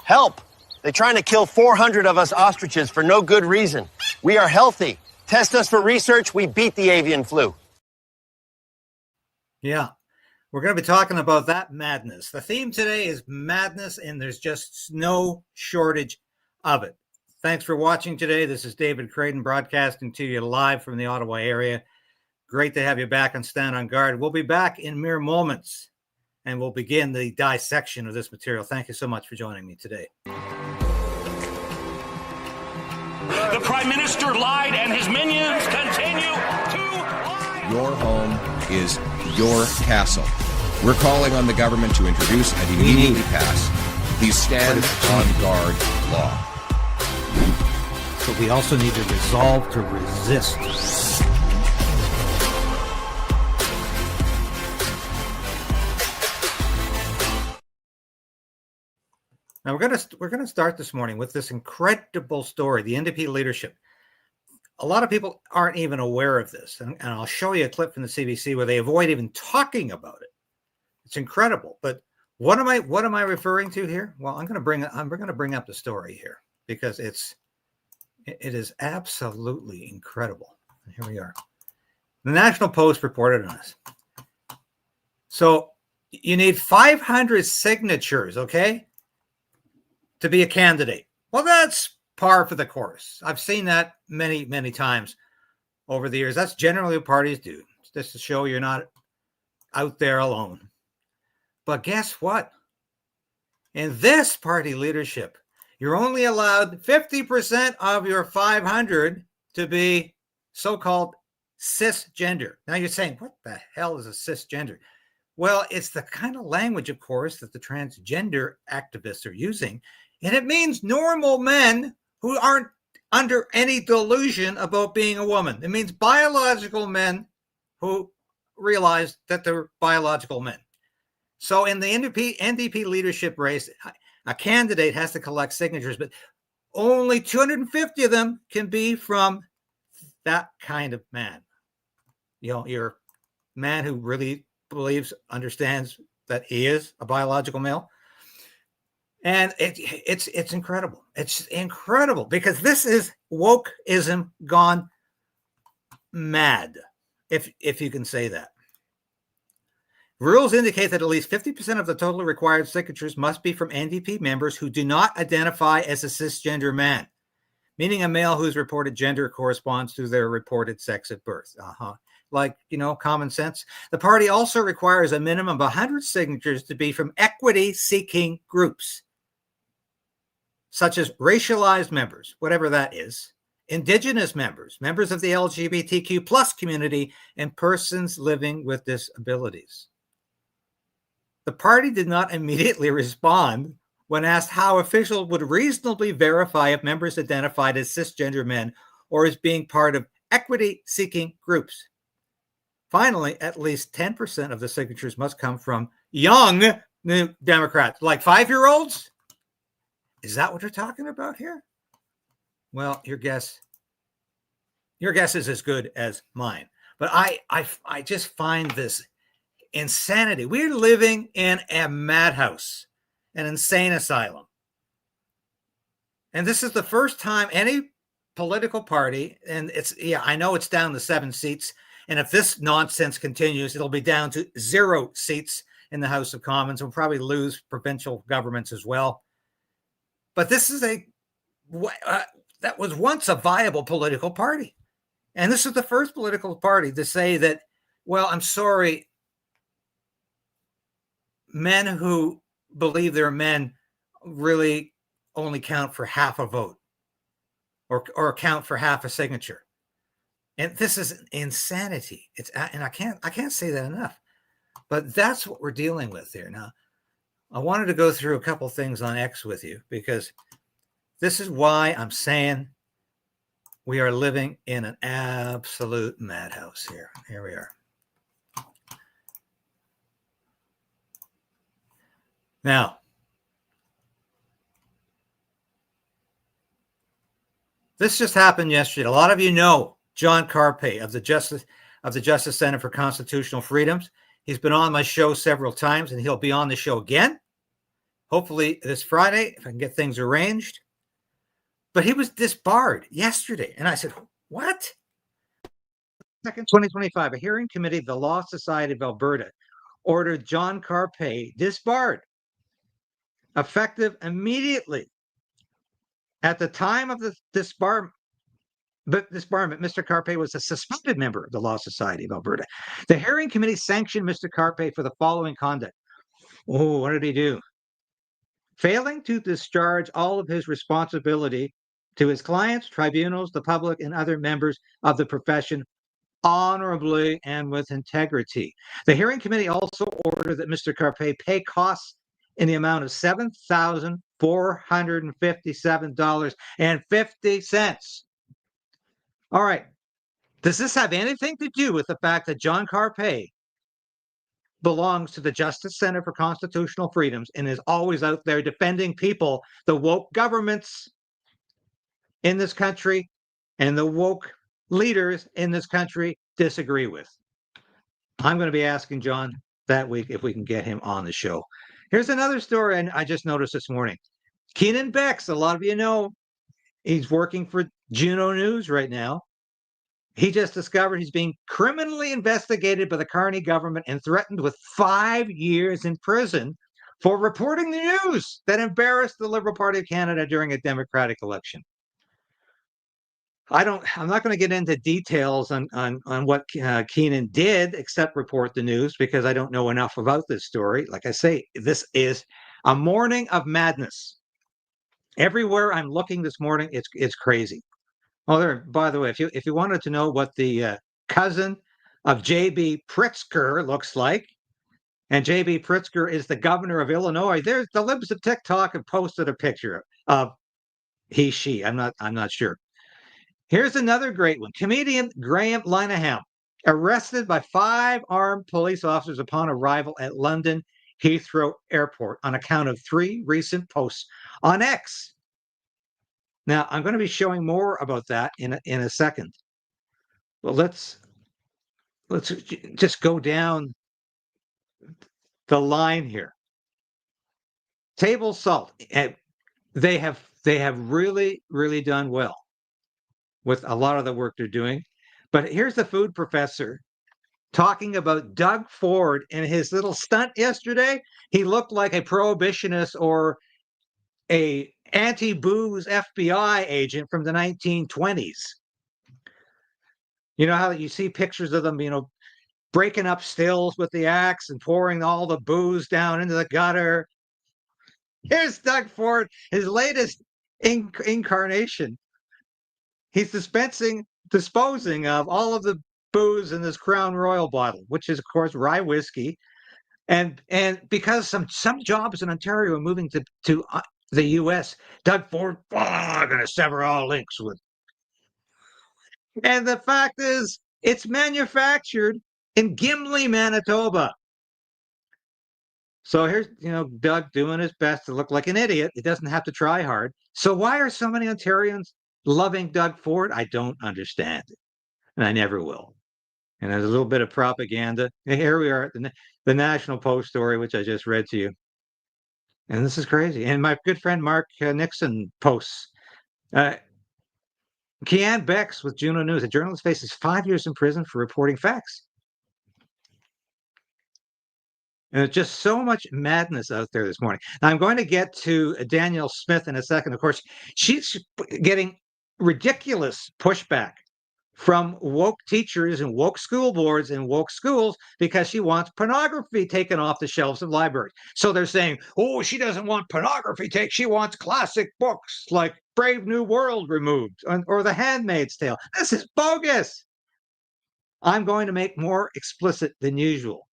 Help! They're trying to kill 400 of us ostriches for no good reason. We are healthy. Test us for research. We beat the avian flu. Yeah, we're going to be talking about that madness. The theme today is madness, and there's just no shortage of it. Thanks for watching today. This is David Krayden broadcasting to you live from the Ottawa area. Great to have you back on Stand on Guard. We'll be back in mere moments, and we'll begin the dissection of this material. Thank you so much for joining me today. The Prime Minister lied, and his minions continue to lie. Your home is your castle. We're calling on the government to introduce and immediately pass the Stand on Guard law. But we also need to resolve to resist. Now we're going to start this morning with this incredible story, the NDP leadership. A lot of people aren't even aware of this, and I'll show you a clip from the CBC where they avoid even talking about it. It's incredible. But what am I referring to here? Well, we're going to bring up the story here because it is absolutely incredible. Here we are. The National Post reported on this. So you need 500 signatures, okay, to be a candidate. Well, that's par for the course. I've seen that many, many times over the years. That's generally what parties do, just to show you're not out there alone. But guess what? In this party leadership, you're only allowed 50% of your 500 to be so-called cisgender. Now you're saying, what the hell is a cisgender? Well, it's the kind of language, of course, that the transgender activists are using. And it means normal men who aren't under any delusion about being a woman. It means biological men who realize that they're biological men. So in the NDP leadership race, a candidate has to collect signatures, but only 250 of them can be from that kind of man. You know, your man who really understands that he is a biological male. And it's incredible. It's incredible because this is wokeism gone mad, if you can say that. Rules indicate that at least 50% of the total required signatures must be from NDP members who do not identify as a cisgender man, meaning a male whose reported gender corresponds to their reported sex at birth. Like, common sense. The party also requires a minimum of 100 signatures to be from equity-seeking groups, such as racialized members, whatever that is, Indigenous members, members of the LGBTQ plus community, and persons living with disabilities. The party did not immediately respond when asked how officials would reasonably verify if members identified as cisgender men or as being part of equity-seeking groups. Finally, at least 10% of the signatures must come from young New Democrats, like 5-year-olds. Is that what you're talking about here? Well, your guess is as good as mine. But I just find this insanity. We're living in a madhouse, an insane asylum. And this is the first time any political party, and I know it's down to 7 seats. And if this nonsense continues, it'll be down to 0 seats in the House of Commons. We'll probably lose provincial governments as well. But this is that was once a viable political party. And this is the first political party to say that, well, I'm sorry, men who believe they're men really only count for half a vote or count for half a signature. And this is insanity. And I can't say that enough. But that's what we're dealing with here. Now, I wanted to go through a couple things on X with you because this is why I'm saying we are living in an absolute madhouse here. Here we are. Now, this just happened yesterday. A lot of you know John Carpay of the Justice Center for Constitutional Freedoms. He's been on my show several times, and he'll be on the show again. hopefully this Friday, if I can get things arranged. But he was disbarred yesterday. And I said, what? 2nd, 2025, a hearing committee of the Law Society of Alberta ordered John Carpay disbarred, effective immediately. At the time of the disbarment, Mr. Carpay was a suspended member of the Law Society of Alberta. The hearing committee sanctioned Mr. Carpay for the following conduct. Oh, what did he do? Failing to discharge all of his responsibility to his clients, tribunals, the public, and other members of the profession honorably and with integrity. The hearing committee also ordered that Mr. Carpay pay costs in the amount of $7,457.50. All right. Does this have anything to do with the fact that John Carpay belongs to the Justice Center for Constitutional Freedoms and is always out there defending people the woke governments in this country and the woke leaders in this country disagree with? I'm going to be asking John that week if we can get him on the show. Here's another story and I just noticed this morning. Keenan Bex, a lot of you know, he's working for Juno News right now. He just discovered he's being criminally investigated by the Carney government and threatened with 5 years in prison for reporting the news that embarrassed the Liberal Party of Canada during a Democratic election. I'm not going to get into details on what Keenan did except report the news because I don't know enough about this story. Like I say, this is a morning of madness. Everywhere I'm looking this morning, it's crazy. Oh, there. By the way, if you wanted to know what the cousin of J.B. Pritzker looks like, and J.B. Pritzker is the governor of Illinois, there's the libs of TikTok have posted a picture of he, she. I'm not sure. Here's another great one. Comedian Graham Linehan arrested by 5 armed police officers upon arrival at London Heathrow Airport on account of 3 recent posts on X. Now, I'm going to be showing more about that in a second. Well, let's just go down the line here. Table salt. They have really, really done well with a lot of the work they're doing. But here's the food professor talking about Doug Ford and his little stunt yesterday. He looked like a prohibitionist or a anti-booze FBI agent from the 1920s. You know how you see pictures of them, breaking up stills with the axe and pouring all the booze down into the gutter. Here's Doug Ford, his latest incarnation. He's disposing of all of the booze in this Crown Royal bottle, which is, of course, rye whiskey. And because some jobs in Ontario are moving to the U.S., Doug Ford, I'm going to sever all links with. And the fact is, it's manufactured in Gimli, Manitoba. So here's, Doug doing his best to look like an idiot. He doesn't have to try hard. So why are so many Ontarians loving Doug Ford? I don't understand it, and I never will. And there's a little bit of propaganda. And here we are at the National Post story, which I just read to you. And this is crazy. And my good friend Mark Nixon posts, Keenan Bex with Juno News, a journalist faces 5 years in prison for reporting facts. And there's just so much madness out there this morning. Now, I'm going to get to Danielle Smith in a second. Of course, she's getting ridiculous pushback from woke teachers and woke school boards and woke schools because she wants pornography taken off the shelves of libraries. So they're saying, oh, she doesn't want pornography taken. She wants classic books like Brave New World removed or The Handmaid's Tale. This is bogus. I'm going to make more explicit than usual.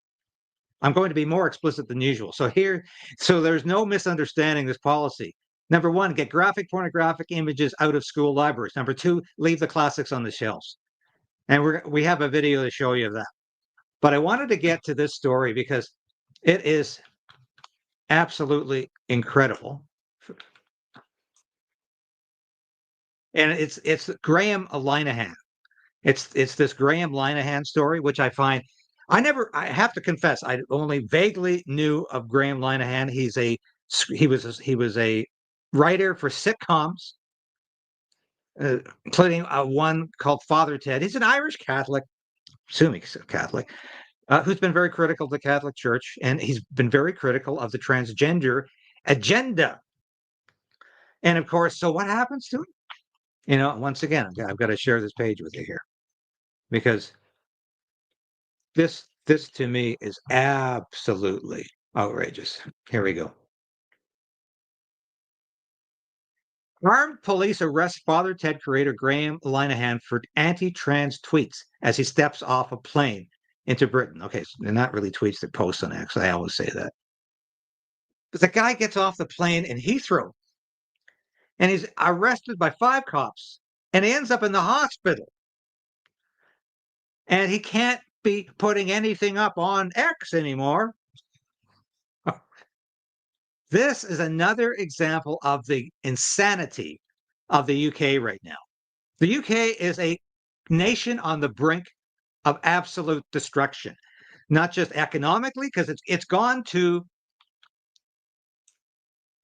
I'm going to be more explicit than usual. So there's no misunderstanding this policy. Number 1, get graphic pornographic images out of school libraries. Number 2, leave the classics on the shelves. And we have a video to show you that. But I wanted to get to this story because it is absolutely incredible. And it's Graham Linehan. It's this Graham Linehan story, which I find I have to confess, I only vaguely knew of Graham Linehan. He's a He was a writer for sitcoms, including one called Father Ted. He's an Irish Catholic, assuming he's a Catholic, who's been very critical of the Catholic Church, and he's been very critical of the transgender agenda. And of course, so what happens to him? You know, once again, I've got to share this page with you here, because this to me is absolutely outrageous. Here we go. Armed police arrest Father Ted creator Graham Linehan for anti-trans tweets as he steps off a plane into Britain. Okay, so they're not really tweets, they're posts on X. I always say that. But the guy gets off the plane in Heathrow, and he's arrested by 5 cops, and he ends up in the hospital. And he can't be putting anything up on X anymore. This is another example of the insanity of the UK right now. The UK is a nation on the brink of absolute destruction, not just economically, because it's gone to,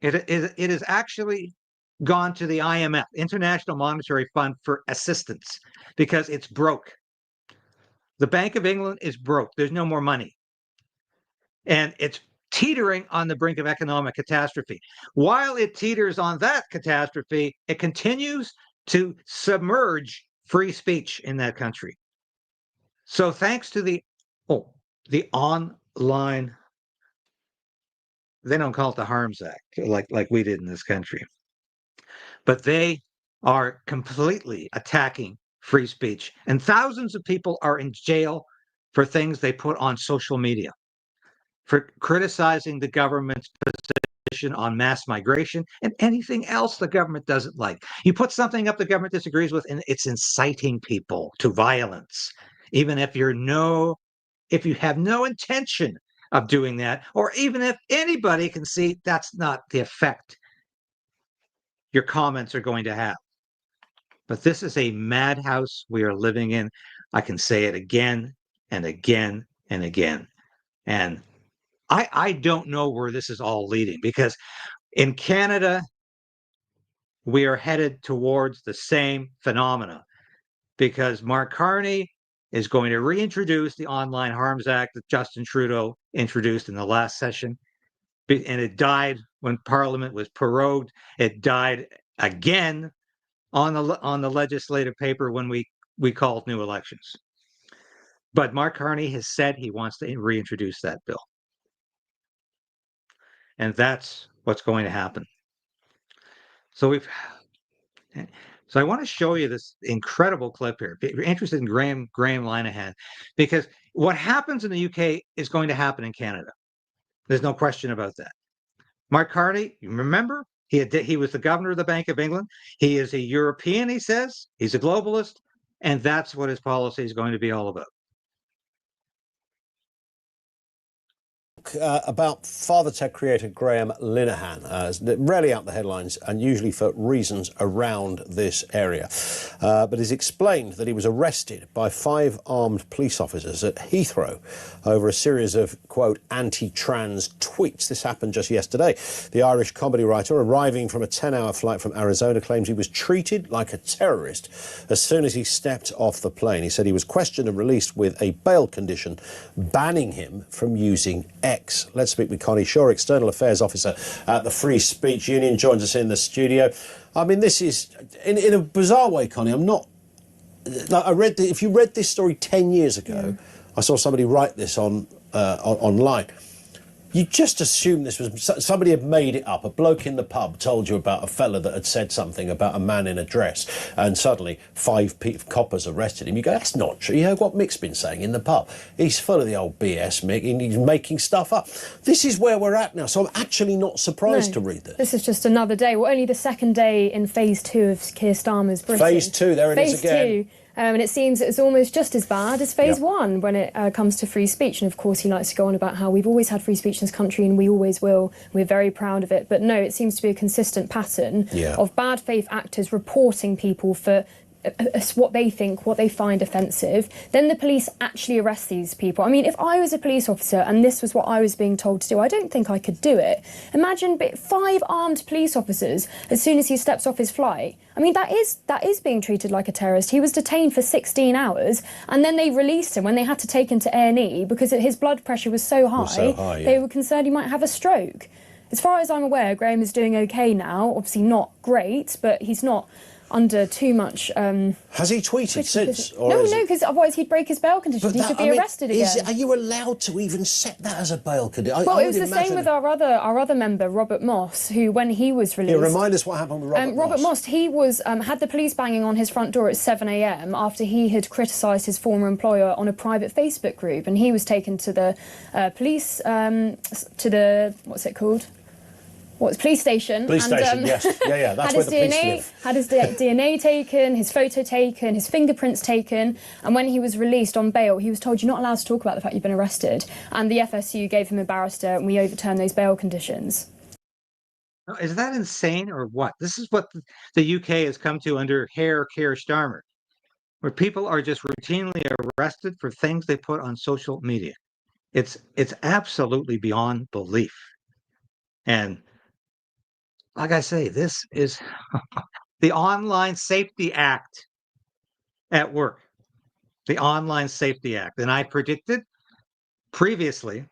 it is actually gone to the IMF, International Monetary Fund, for assistance, because it's broke. The Bank of England is broke. There's no more money. And it's teetering on the brink of economic catastrophe. While it teeters on that catastrophe, it continues to submerge free speech in that country. So thanks to the online, they don't call it the Harms Act like we did in this country, but they are completely attacking free speech. And thousands of people are in jail for things they put on social media, for criticizing the government's position on mass migration and anything else the government doesn't like. You put something up the government disagrees with, and it's inciting people to violence, even if you have no intention of doing that, or even if anybody can see that's not the effect your comments are going to have. But this is a madhouse we are living in. I can say it again and again and again. And I don't know where this is all leading, because in Canada, we are headed towards the same phenomena, because Mark Carney is going to reintroduce the Online Harms Act that Justin Trudeau introduced in the last session. And it died when Parliament was prorogued. It died again on the legislative paper when we called new elections. But Mark Carney has said he wants to reintroduce that bill. And that's what's going to happen. So I want to show you this incredible clip here. If you're interested in Graham Linehan, because what happens in the UK is going to happen in Canada. There's no question about that. Mark Carney, you remember, he was the governor of the Bank of England. He is a European, he says. He's a globalist. And that's what his policy is going to be all about. About Father Ted creator Graham Linehan, rarely out the headlines and usually for reasons around this area. But he's explained that he was arrested by 5 armed police officers at Heathrow over a series of, quote, anti-trans tweets. This happened just yesterday. The Irish comedy writer, arriving from a 10-hour flight from Arizona, claims he was treated like a terrorist as soon as he stepped off the plane. He said he was questioned and released with a bail condition banning him from using X. Let's speak with Connie Shaw, External Affairs Officer at the Free Speech Union, joins us in the studio. I mean, this is, in a bizarre way, Connie, I'm not... if you read this story 10 years ago, I saw somebody write this online. You just assume this was... somebody had made it up. A bloke in the pub told you about a fella that had said something about a man in a dress, and suddenly 5 coppers arrested him. You go, that's not true. You heard what Mick's been saying in the pub. He's full of the old BS, Mick, and he's making stuff up. This is where we're at now, so I'm actually not surprised to read this. This is just another day. Well, only the second day in phase 2 of Keir Starmer's Britain. Phase 2, there it is again. Phase 2. And it seems it's almost just as bad as phase 1 when it comes to free speech. And of course, he likes to go on about how we've always had free speech in this country and we always will. We're very proud of it. But no, it seems to be a consistent pattern of bad faith actors reporting people for what they think, what they find offensive. Then the police actually arrest these people. I mean, if I was a police officer and this was what I was being told to do, I don't think I could do it. Imagine 5 armed police officers as soon as he steps off his flight. I mean, that is being treated like a terrorist. He was detained for 16 hours, and then they released him when they had to take him to A&E because his blood pressure was so high, they were concerned he might have a stroke. As far as I'm aware, Graham is doing okay now. Obviously not great, but he's not under too much... Has he tweeted since? No, because otherwise he'd break his bail conditions. He could be arrested again. Are you allowed to even set that as a bail condition? Well, it was the same with our other member, Robert Moss, who, when he was released... Yeah, remind us what happened with Robert Moss. Robert Moss, he was had the police banging on his front door at 7 a.m. after he had criticised his former employer on a private Facebook group, and he was taken to the police, to the... what's it called? Police station. Police station, yes. Yeah, that's where the police live. Had his DNA taken, his photo taken, his fingerprints taken, and when he was released on bail, he was told, you're not allowed to talk about the fact you've been arrested, and the FSU gave him a barrister, and we overturned those bail conditions. Is that insane or what? This is what the UK has come to under Keir Starmer, where people are just routinely arrested for things they put on social media. It's absolutely beyond belief. And like I say, this is the Online Safety Act at work. The Online Safety Act. And I predicted previously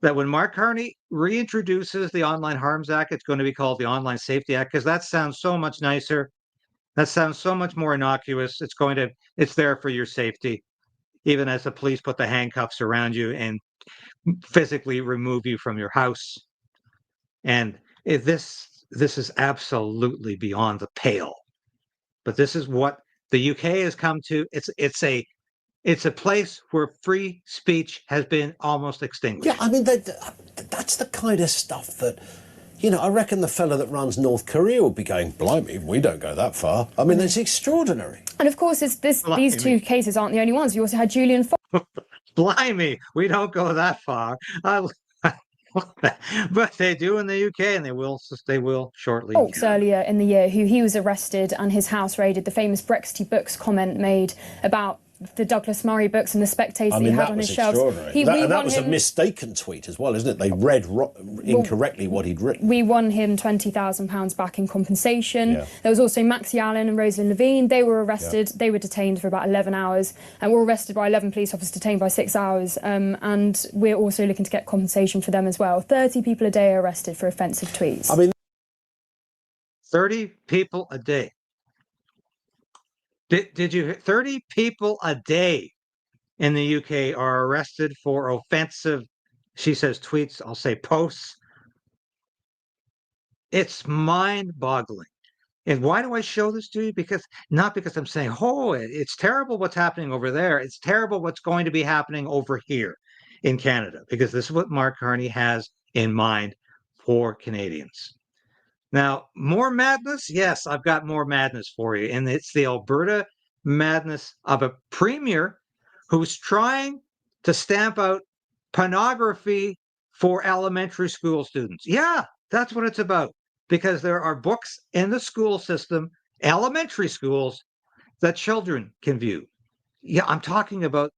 that when Mark Carney reintroduces the Online Harms Act, it's going to be called the Online Safety Act, because that sounds so much nicer. That sounds so much more innocuous. It's there for your safety, even as the police put the handcuffs around you and physically remove you from your house. And this is absolutely beyond the pale. But this is what the UK has come to. It's a place where free speech has been almost extinguished. Yeah, I mean, that's the kind of stuff that, I reckon the fella that runs North Korea would be going, blimey, we don't go that far. I mean, it's extraordinary. And of course, these 2 cases aren't the only ones. You also had Julian Fox. Blimey, we don't go that far. But they do in the UK, and they will shortly. Fox earlier in the year, he was arrested and his house raided. The famous Brexity Books comment made about the Douglas Murray books and the Spectators that he had on his shelves. That was a mistaken tweet as well, isn't it? They read incorrectly what he'd written. We won him £20,000 back in compensation. Yeah. There was also Maxie Allen and Rosalind Levine. They were arrested. Yeah. They were detained for about 11 hours and were arrested by 11 police officers, detained by 6 hours. And we're also looking to get compensation for them as well. 30 people a day are arrested for offensive tweets. I mean, 30 people a day. Did you 30 people a day in the UK are arrested for offensive, she says tweets, I'll say posts. It's mind-boggling. And why do I show this to you? Not because I'm saying, it's terrible what's happening over there. It's terrible what's going to be happening over here in Canada, because this is what Mark Carney has in mind for Canadians. Now, more madness? Yes, I've got more madness for you. And it's the Alberta madness of a premier who's trying to stamp out pornography for elementary school students. Yeah, that's what it's about. Because there are books in the school system, elementary schools, that children can view. Yeah, I'm talking about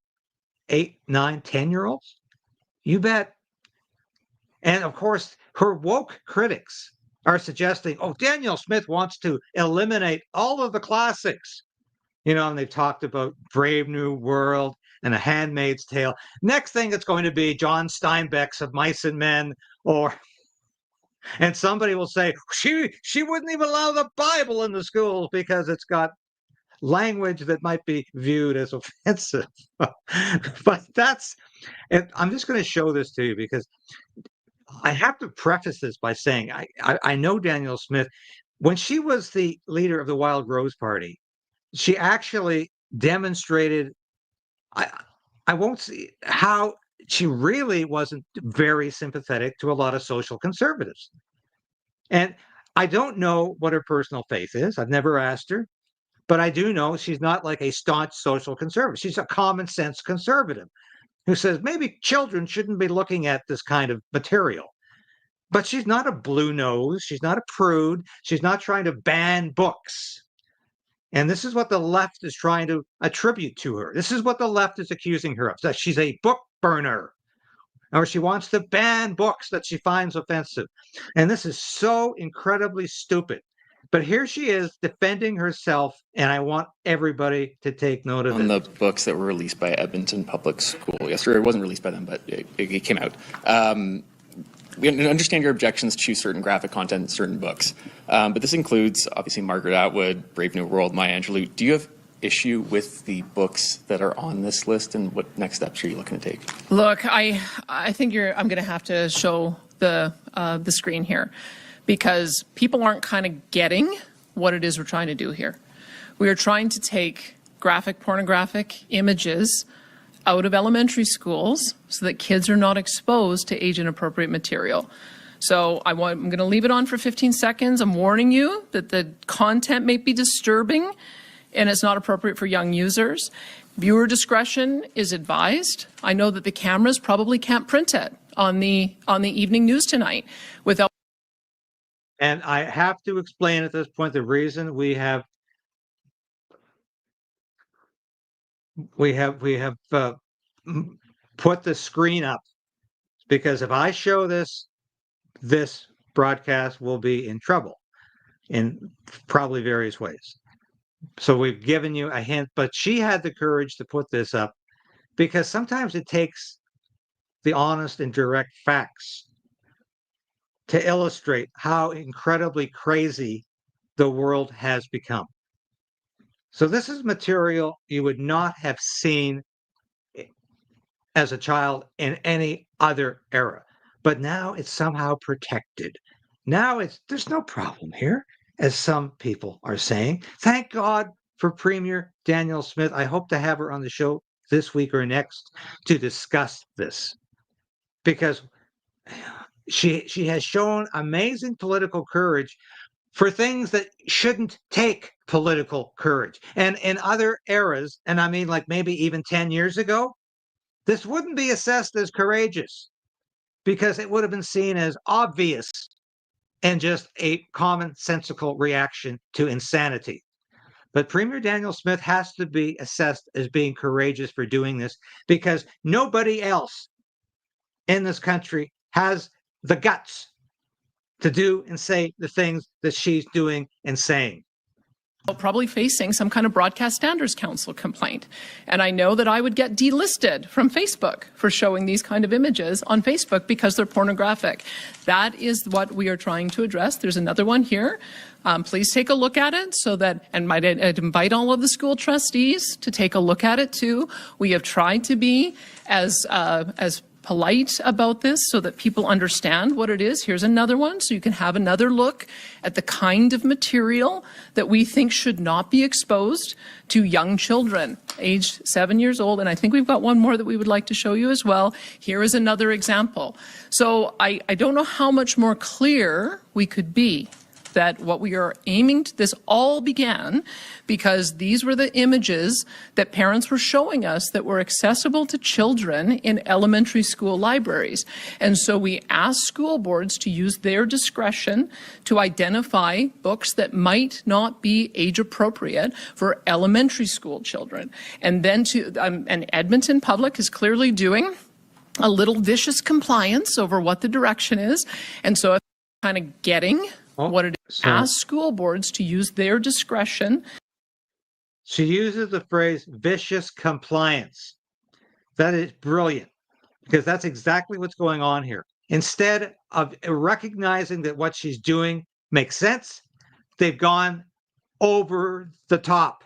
8, 9, 10-year-olds. You bet. And of course, her woke critics are suggesting, Danielle Smith wants to eliminate all of the classics. And they've talked about Brave New World and A Handmaid's Tale. Next thing, it's going to be John Steinbeck's Of Mice and Men, and somebody will say, she wouldn't even allow the Bible in the schools because it's got language that might be viewed as offensive. But I'm just going to show this to you because I have to preface this by saying I know Danielle Smith. When she was the leader of the Wild Rose Party, she actually demonstrated, I won't see how she really wasn't very sympathetic to a lot of social conservatives. And I don't know what her personal faith is. I've never asked her. But I do know she's not like a staunch social conservative. She's a common sense conservative who says maybe children shouldn't be looking at this kind of material. But she's not a blue nose. She's not a prude. She's not trying to ban books. And this is what the left is trying to attribute to her. This is what the left is accusing her of, that she's a book burner, or she wants to ban books that she finds offensive. And this is so incredibly stupid. But here she is defending herself, and I want everybody to take note of it. On the books that were released by Edmonton Public School yesterday, it wasn't released by them, but it came out. We understand your objections to certain graphic content in certain books, but this includes, obviously, Margaret Atwood, Brave New World, Maya Angelou. Do you have issue with the books that are on this list, and what next steps are you looking to take? Look, I think I'm going to have to show the screen here, because people aren't kind of getting what it is we're trying to do here. We are trying to take graphic pornographic images out of elementary schools so that kids are not exposed to age-inappropriate material. So I'm going to leave it on for 15 seconds. I'm warning you that the content may be disturbing and it's not appropriate for young users. Viewer discretion is advised. I know that the cameras probably can't print it on the evening news tonight without. And I have to explain at this point the reason we have put the screen up, because if I show this broadcast will be in trouble in probably various ways. So we've given you a hint, but she had the courage to put this up because sometimes it takes the honest and direct facts to illustrate how incredibly crazy the world has become. So this is material you would not have seen as a child in any other era, but now it's somehow protected. Now there's no problem here, as some people are saying. Thank God for Premier Danielle Smith. I hope to have her on the show this week or next to discuss this, because she has shown amazing political courage for things that shouldn't take political courage. And in other eras, and I mean like maybe even 10 years ago, this wouldn't be assessed as courageous because it would have been seen as obvious and just a commonsensical reaction to insanity. But Premier Danielle Smith has to be assessed as being courageous for doing this, because nobody else in this country has the guts to do and say the things that she's doing and saying. Probably facing some kind of Broadcast Standards Council complaint. And I know that I would get delisted from Facebook for showing these kind of images on Facebook because they're pornographic. That is what we are trying to address. There's another one here. Please take a look at it so that, and I'd invite all of the school trustees to take a look at it too. We have tried to be as polite about this so that people understand what it is. Here's another one so you can have another look at the kind of material that we think should not be exposed to young children aged 7 years old. And I think we've got one more that we would like to show you as well. Here is another example. So I don't know how much more clear we could be that what we are aiming to, this all began because these were the images that parents were showing us that were accessible to children in elementary school libraries. And so we asked school boards to use their discretion to identify books that might not be age appropriate for elementary school children. And then and Edmonton Public is clearly doing a little vicious compliance over what the direction is. And so if kind of getting what it is, ask school boards to use their discretion. She uses the phrase vicious compliance. That is brilliant, because that's exactly what's going on here. Instead of recognizing that what she's doing makes sense, they've gone over the top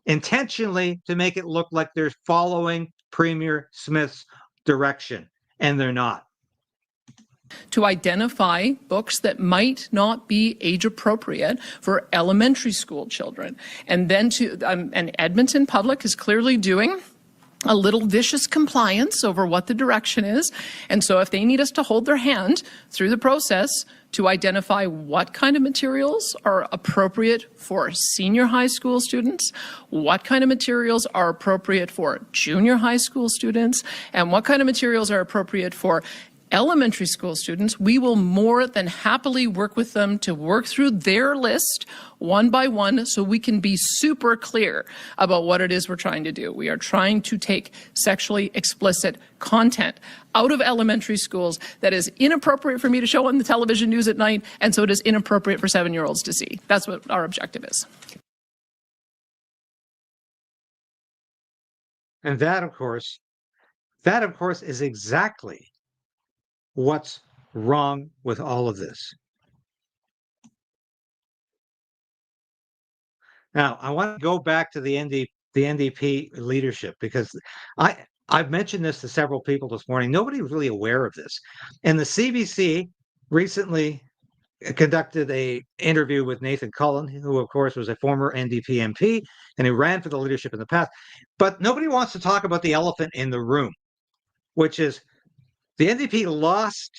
intentionally to make it look like they're following Premier Smith's direction, and they're not. To identify books that might be age appropriate for elementary school children. And then and Edmonton Public is clearly doing a little vicious compliance over what the direction is. And so if they need us to hold their hand through the process to identify what kind of materials are appropriate for senior high school students, what kind of materials are appropriate for junior high school students, and what kind of materials are appropriate for Elementary school students, we will more than happily work with them to work through their list one by one so we can be super clear about what it is we're trying to do. We are trying to take sexually explicit content out of elementary schools that is inappropriate for me to show on the television news at night, and so it is inappropriate for 7-year-olds to see. That's what our objective is. And that, of course, is exactly what's wrong with all of this. Now, I want to go back to the NDP leadership, because I've mentioned this to several people this morning. Nobody was really aware of this. And the CBC recently conducted an interview with Nathan Cullen, who, of course, was a former NDP MP and who ran for the leadership in the past. But nobody wants to talk about the elephant in the room, which is the NDP lost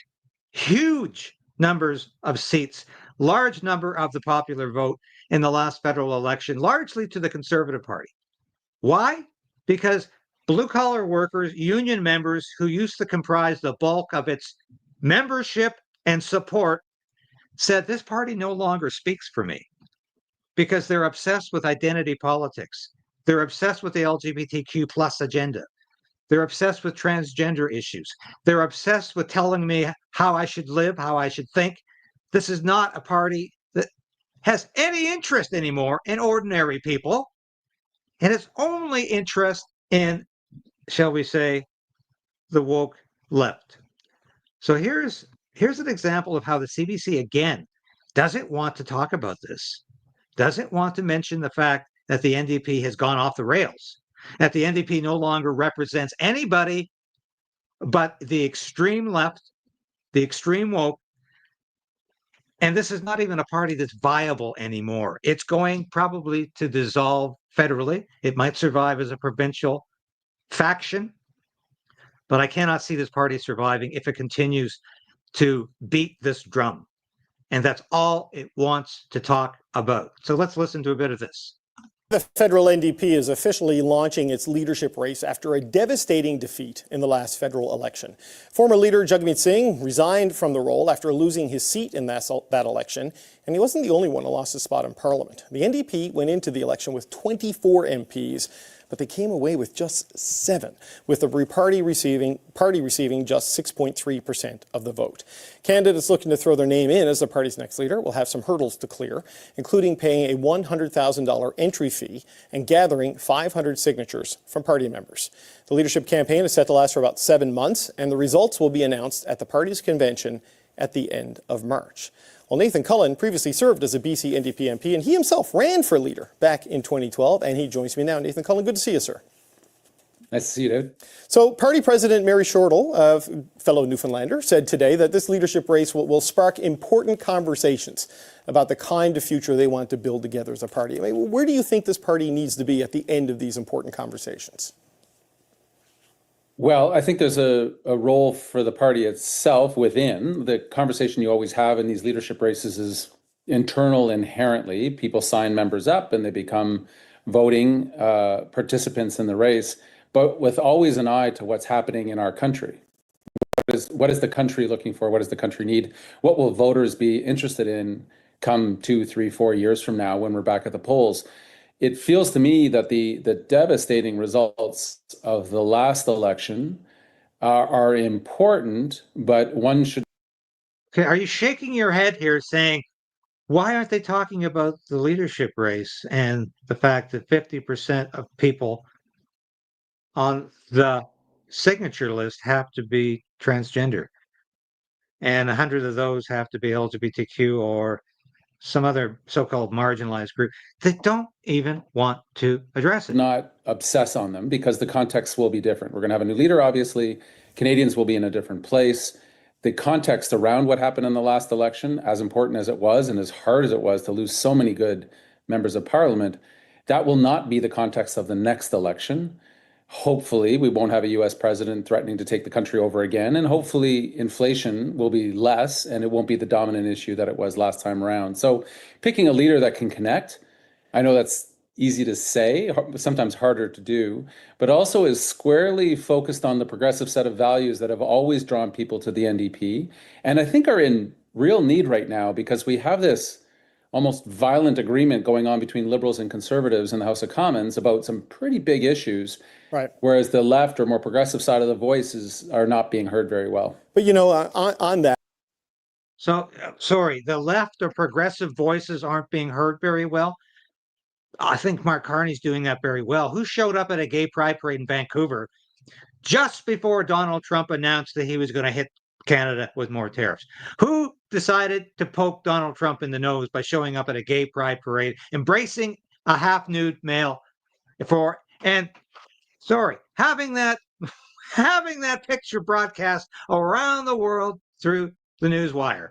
huge numbers of seats, large number of the popular vote in the last federal election, largely to the Conservative Party. Why? Because blue-collar workers, union members who used to comprise the bulk of its membership and support said this party no longer speaks for me, because they're obsessed with identity politics. They're obsessed with the LGBTQ plus agenda. They're obsessed with transgender issues. They're obsessed with telling me how I should live, how I should think. This is not a party that has any interest anymore in ordinary people. And its only interest in, shall we say, the woke left. So here's an example of how the CBC, again, doesn't want to talk about this, doesn't want to mention the fact that the NDP has gone off the rails, that the NDP no longer represents anybody but the extreme left, the extreme woke. And this is not even a party that's viable anymore. It's going probably to dissolve federally. It might survive as a provincial faction, but I cannot see this party surviving if it continues to beat this drum. And that's all it wants to talk about. So let's listen to a bit of this. The federal NDP is officially launching its leadership race after a devastating defeat in the last federal election. Former leader Jagmeet Singh resigned from the role after losing his seat in that election, and he wasn't the only one who lost his spot in Parliament. The NDP went into the election with 24 MPs, but they came away with just 7, with the party receiving just 6.3% of the vote. Candidates looking to throw their name in as the party's next leader will have some hurdles to clear, including paying a $100,000 entry fee and gathering 500 signatures from party members. The leadership campaign is set to last for about 7 months, and the results will be announced at the party's convention at the end of March. Well, Nathan Cullen previously served as a BC NDP MP, and he himself ran for leader back in 2012, and he joins me now. Nathan Cullen, good to see you, sir. Nice to see you, David. So party president Mary Shortall, fellow Newfoundlander, said today that this leadership race will spark important conversations about the kind of future they want to build together as a party. I mean, where do you think this party needs to be at the end of these important conversations? Well, I think there's a role for the party itself within. The conversation you always have in these leadership races is internal inherently. People sign members up and they become voting participants in the race, but with always an eye to what's happening in our country. What is the country looking for? What does the country need? What will voters be interested in come 2, 3, 4 years from now when we're back at the polls? It feels to me that the devastating results of the last election are important, but one should... Okay, are you shaking your head here saying, why aren't they talking about the leadership race and the fact that 50% of people on the signature list have to be transgender and 100 of those have to be LGBTQ or some other so-called marginalized group? They don't even want to address it. Not obsess on them because the context will be different. We're going to have a new leader, obviously. Canadians will be in a different place. The context around what happened in the last election, as important as it was and as hard as it was to lose so many good members of parliament, that will not be the context of the next election. Hopefully, we won't have a US president threatening to take the country over again, and hopefully inflation will be less and it won't be the dominant issue that it was last time around. So picking a leader that can connect, I know that's easy to say, sometimes harder to do, but also is squarely focused on the progressive set of values that have always drawn people to the NDP, and I think are in real need right now because we have this almost violent agreement going on between Liberals and Conservatives in the House of Commons about some pretty big issues, right? Whereas the left or more progressive side of the voices are not being heard very well. But on that. So, sorry, the left or progressive voices aren't being heard very well. I think Mark Carney's doing that very well. Who showed up at a gay pride parade in Vancouver just before Donald Trump announced that he was going to hit Canada with more tariffs? Who decided to poke Donald Trump in the nose by showing up at a gay pride parade, embracing a half-nude male having that picture broadcast around the world through the newswire?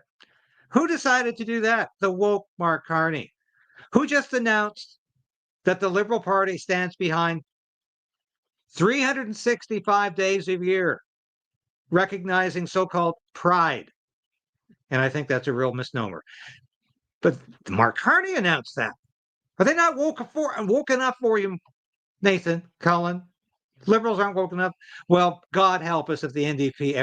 Who decided to do that? The woke Mark Carney, who just announced that the Liberal Party stands behind 365 days a year, recognizing so-called pride. And I think that's a real misnomer. But Mark Carney announced that. Are they not woke enough for you, Nathan, Cullen? Liberals aren't woke enough. Well, God help us if the NDP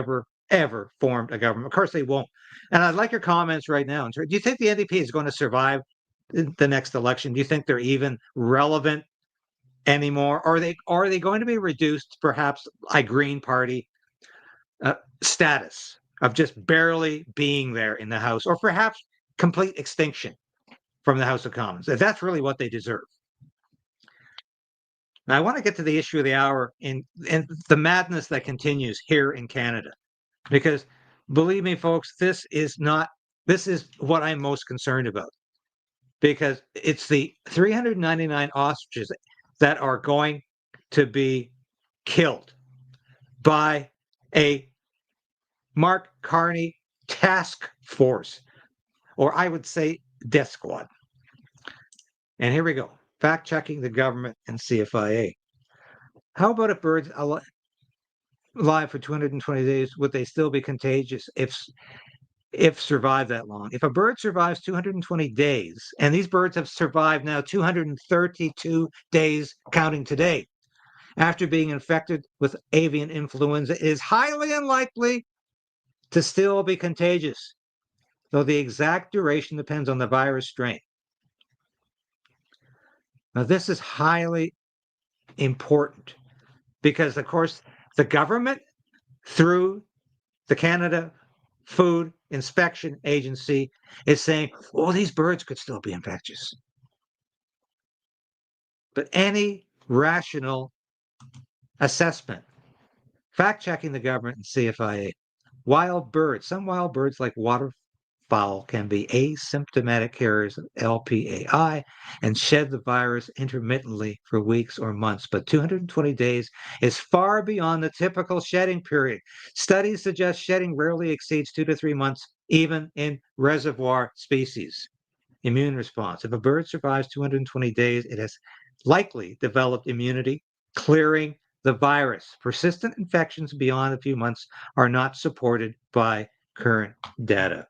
ever formed a government. Of course they won't. And I'd like your comments right now. Do you think the NDP is going to survive the next election? Do you think they're even relevant anymore? Or are they going to be reduced perhaps a Green Party status of just barely being there in the House, or perhaps complete extinction from the House of Commons? That's really what they deserve. Now, I want to get to the issue of the hour and the madness that continues here in Canada, because believe me, folks, this is what I'm most concerned about, because it's the 399 ostriches that are going to be killed by a Mark Carney task force, or I would say death squad. And here we go. Fact checking the government and CFIA. How about if birds alive for 220 days, would they still be contagious if survived that long? If a bird survives 220 days, and these birds have survived now 232 days counting today, after being infected with avian influenza, it is highly unlikely to still be contagious, though the exact duration depends on the virus strain. Now, this is highly important because, of course, the government, through the Canada Food Inspection Agency, is saying, oh, these birds could still be infectious. But any rational assessment, fact-checking the government and CFIA, some wild birds like waterfowl can be asymptomatic carriers of LPAI and shed the virus intermittently for weeks or months, but 220 days is far beyond the typical shedding period. Studies suggest shedding rarely exceeds 2 to 3 months, even in reservoir species. Immune response. If a bird survives 220 days, it has likely developed immunity, clearing the virus. Persistent infections beyond a few months are not supported by current data.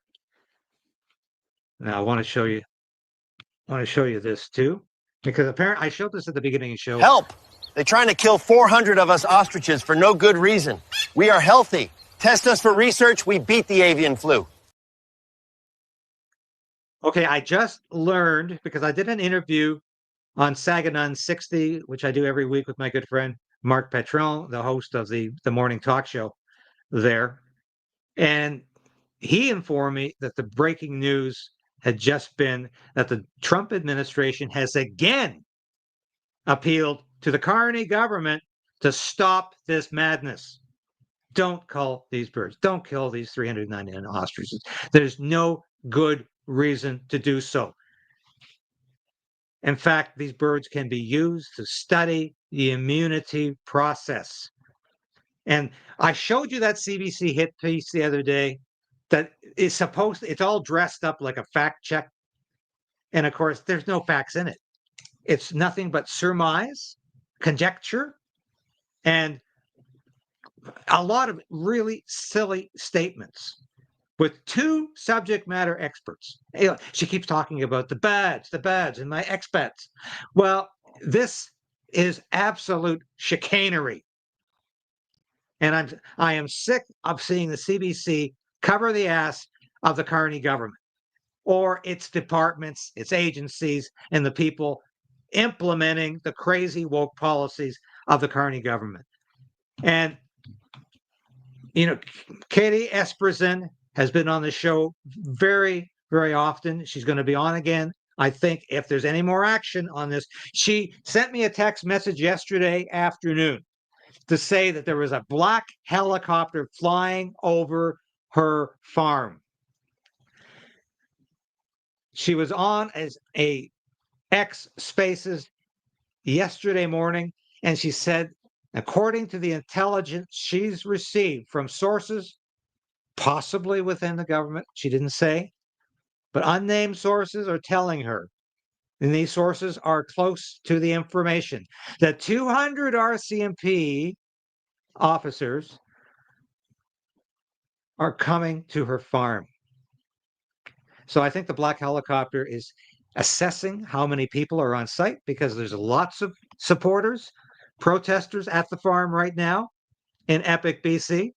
Now I want to show you this too, because apparently I showed this at the beginning of the show. Help! They're trying to kill 400 of us ostriches for no good reason. We are healthy. Test us for research. We beat the avian flu. Okay, I just learned, because I did an interview on Saganon 60, which I do every week with my good friend Marc Petron, the host of the morning talk show there. And he informed me that the breaking news had just been that the Trump administration has again appealed to the Carney government to stop this madness. Don't cull these birds. Don't kill these 399 ostriches. There's no good reason to do so. In fact, these birds can be used to study the immunity process. And I showed you that CBC hit piece the other day that is it's all dressed up like a fact check. And of course, there's no facts in it. It's nothing but surmise, conjecture, and a lot of really silly statements with two subject matter experts. She keeps talking about the bads, and my expats. Well, This is absolute chicanery. And I am sick of seeing the CBC cover the ass of the Carney government or its departments, its agencies, and the people implementing the crazy woke policies of the Carney government. And, you know, Katie Esperson has been on the show very, very often. She's going to be on again, I think, if there's any more action on this. She sent me a text message yesterday afternoon to say that there was a black helicopter flying over her farm. She was on as a X Spaces yesterday morning, and she said, according to the intelligence she's received from sources, possibly within the government, she didn't say, but unnamed sources are telling her, and these sources are close to the information, that 200 RCMP officers are coming to her farm. So I think the black helicopter is assessing how many people are on site, because there's lots of supporters, protesters at the farm right now in Epic, BC.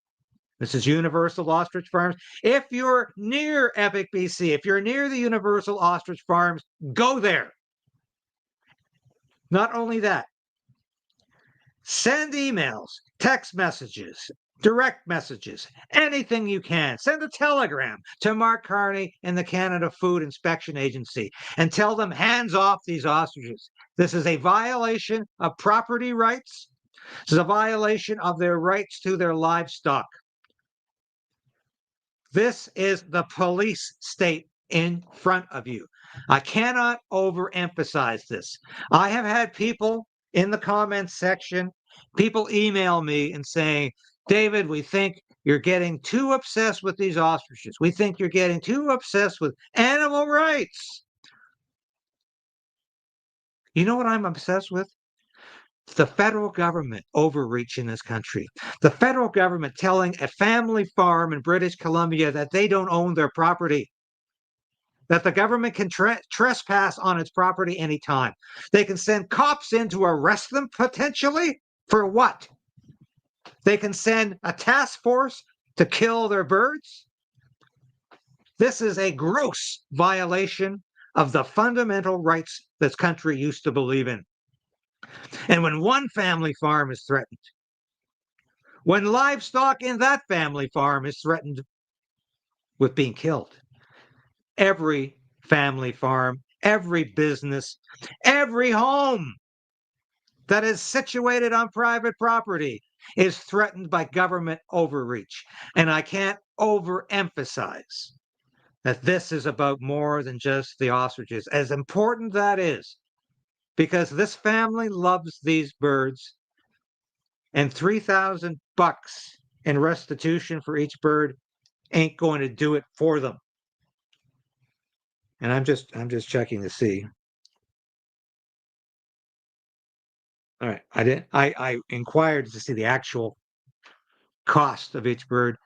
This is Universal Ostrich Farms. If you're near Epic, BC, if you're near the Universal Ostrich Farms, go there. Not only that, send emails, text messages, direct messages, anything you can. Send a telegram to Mark Carney and the Canada Food Inspection Agency and tell them, hands off these ostriches. This is a violation of property rights. This is a violation of their rights to their livestock. This is the police state in front of you. I cannot overemphasize this. I have had people in the comments section, people email me and saying, David, we think you're getting too obsessed with these ostriches. We think you're getting too obsessed with animal rights. You know what I'm obsessed with? The federal government overreach in this country. The federal government telling a family farm in British Columbia that they don't own their property, that the government can trespass on its property anytime. They can send cops in to arrest them potentially for what? They can send a task force to kill their birds. This is a gross violation of the fundamental rights this country used to believe in. And when one family farm is threatened, when livestock in that family farm is threatened with being killed, every family farm, every business, every home that is situated on private property is threatened by government overreach. And I can't overemphasize that this is about more than just the ostriches, as important that is, because this family loves these birds, and $3,000 in restitution for each bird ain't going to do it for them. And I'm just checking to see. All right, I inquired to see the actual cost of each bird.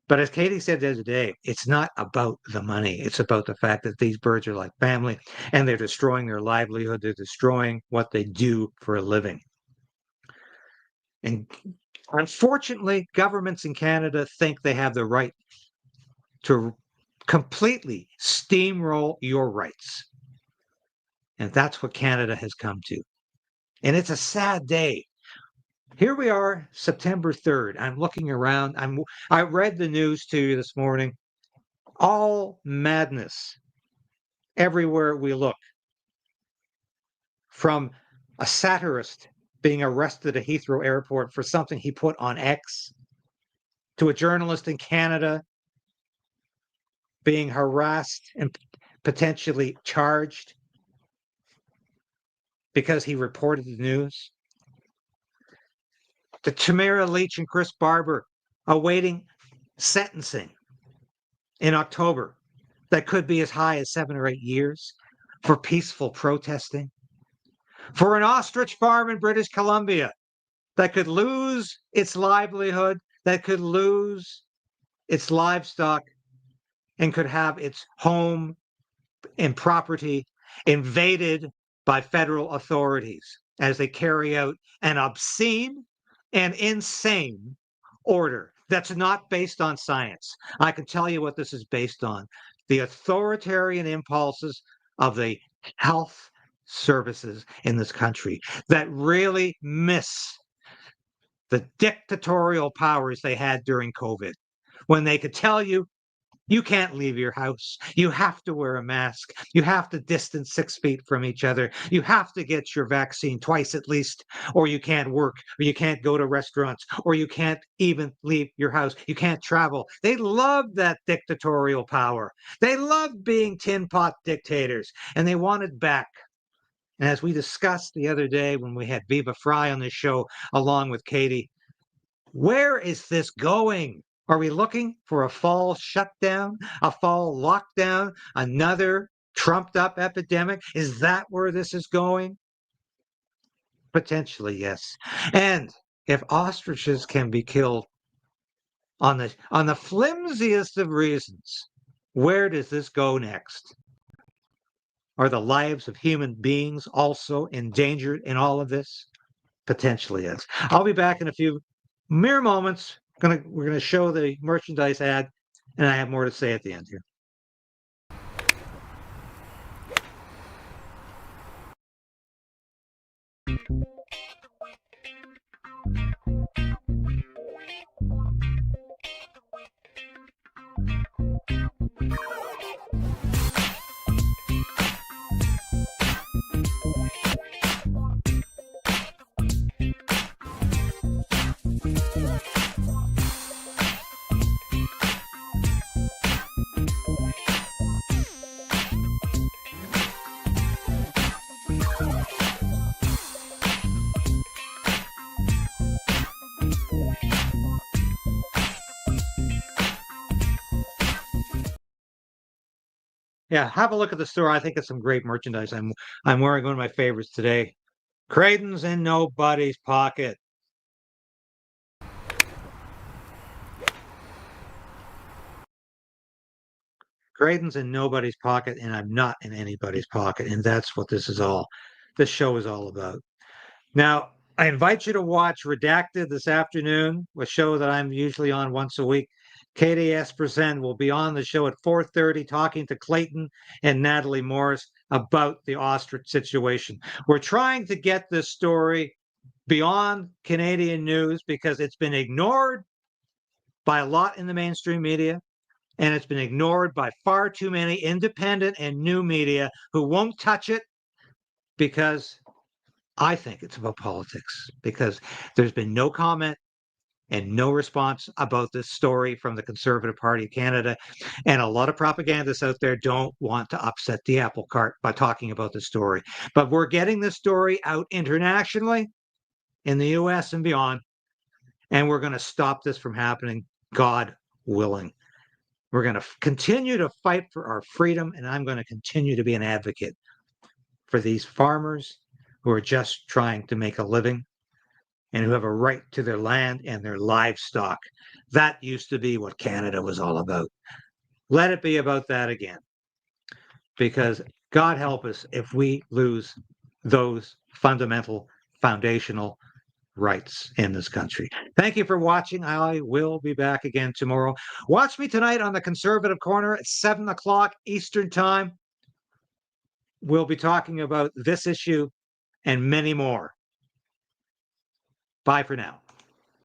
But as Katie said the other day, it's not about the money. It's about the fact that these birds are like family, and they're destroying their livelihood. They're destroying what they do for a living. And unfortunately, governments in Canada think they have the right to completely steamroll your rights. And that's what Canada has come to. And it's a sad day. Here we are, September 3rd. I'm looking around. I read the news to you this morning. All madness everywhere we look. From a satirist being arrested at Heathrow Airport for something he put on X, to a journalist in Canada being harassed and potentially charged because he reported the news, to Tamara Leach and Chris Barber awaiting sentencing in October that could be as high as 7 or 8 years for peaceful protesting, for an ostrich farm in British Columbia that could lose its livelihood, that could lose its livestock, and could have its home and property invaded by federal authorities as they carry out an obscene and insane order that's not based on science. I can tell you what this is based on. The authoritarian impulses of the health services in this country that really miss the dictatorial powers they had during COVID, when they could tell you, you can't leave your house. You have to wear a mask. You have to distance 6 feet from each other. You have to get your vaccine twice at least, or you can't work, or you can't go to restaurants, or you can't even leave your house. You can't travel. They loved that dictatorial power. They loved being tin pot dictators, and they wanted back. And as we discussed the other day when we had Viva Fry on the show along with Katie, where is this going? Are we looking for a fall shutdown, a fall lockdown, another trumped up epidemic? Is that where this is going? Potentially, yes. And if ostriches can be killed on the flimsiest of reasons, where does this go next? Are the lives of human beings also endangered in all of this? Potentially, yes. I'll be back in a few mere moments. We're gonna show the merchandise ad, and I have more to say at the end here. Yeah, have a look at the store. I think it's some great merchandise. I'm wearing one of my favorites today. Krayden's in nobody's pocket. Krayden's in nobody's pocket, and I'm not in anybody's pocket, and that's what this show is all about. Now, I invite you to watch Redacted this afternoon, a show that I'm usually on once a week. Katie Espersen will be on the show at 4:30 talking to Clayton and Natalie Morris about the ostrich situation. We're trying to get this story beyond Canadian news because it's been ignored by a lot in the mainstream media, and it's been ignored by far too many independent and new media who won't touch it because I think it's about politics, because there's been no comment and no response about this story from the Conservative Party of Canada. And a lot of propagandists out there don't want to upset the apple cart by talking about the story. But we're getting this story out internationally, in the US and beyond, and we're going to stop this from happening, God willing. We're going to continue to fight for our freedom, and I'm going to continue to be an advocate for these farmers who are just trying to make a living and who have a right to their land and their livestock. That used to be what Canada was all about. Let it be about that again. Because God help us if we lose those fundamental, foundational rights in this country. Thank you for watching. I will be back again tomorrow. Watch me tonight on the Conservative Corner at 7 o'clock Eastern Time. We'll be talking about this issue and many more. Bye for now.